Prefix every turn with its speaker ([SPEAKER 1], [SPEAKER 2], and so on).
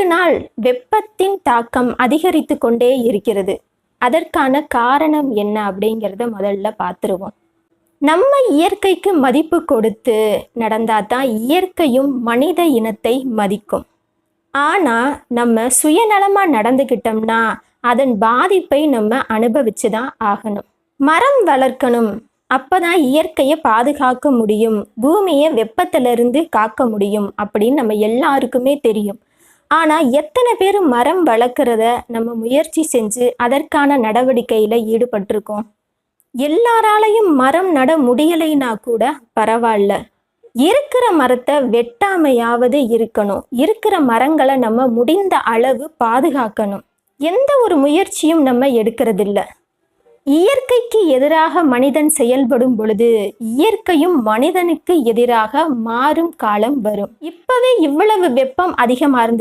[SPEAKER 1] நாளுக்கு நாள் வெப்பத்தின் தாக்கம் அதிகரித்து கொண்டே இருக்கிறது. அதற்கான காரணம் என்ன அப்படிங்கிறத முதல்ல பார்த்துருவோம். நம்ம இயற்கைக்கு மதிப்பு கொடுத்து நடந்தாதான் இயற்கையும் மனித இனத்தை மதிக்கும். ஆனால் நம்ம சுயநலமாக நடந்துக்கிட்டோம்னா அதன் பாதிப்பை நம்ம அனுபவிச்சு தான் ஆகணும். மரம் வளர்க்கணும், அப்பதான் இயற்கையை பாதுகாக்க முடியும், பூமியை வெப்பத்திலிருந்து காக்க முடியும் அப்படின்னு நம்ம எல்லாருக்குமே தெரியும். ஆனால் எத்தனை பேர் மரம் வளர்க்குறத நம்ம முயற்சி செஞ்சு அதற்கான நடவடிக்கையில் ஈடுபட்டிருக்கோம்? எல்லாராலையும் மரம் நட முடியலைன்னா கூட பரவாயில்ல, இருக்கிற மரத்தை வெட்டாமையாவது இருக்கணும். இருக்கிற மரங்களை நம்ம முடிந்த அளவு பாதுகாக்கணும். எந்த ஒரு முயற்சியும் நம்ம எடுக்கிறதில்ல. இயற்கைக்கு எதிராக மனிதன் செயல்படும் பொழுது இயற்கையும் மனிதனுக்கு எதிராக மாறும் காலம் வரும். இப்பவே இவ்வளவு வெப்பம் அதிகமாக இருந்து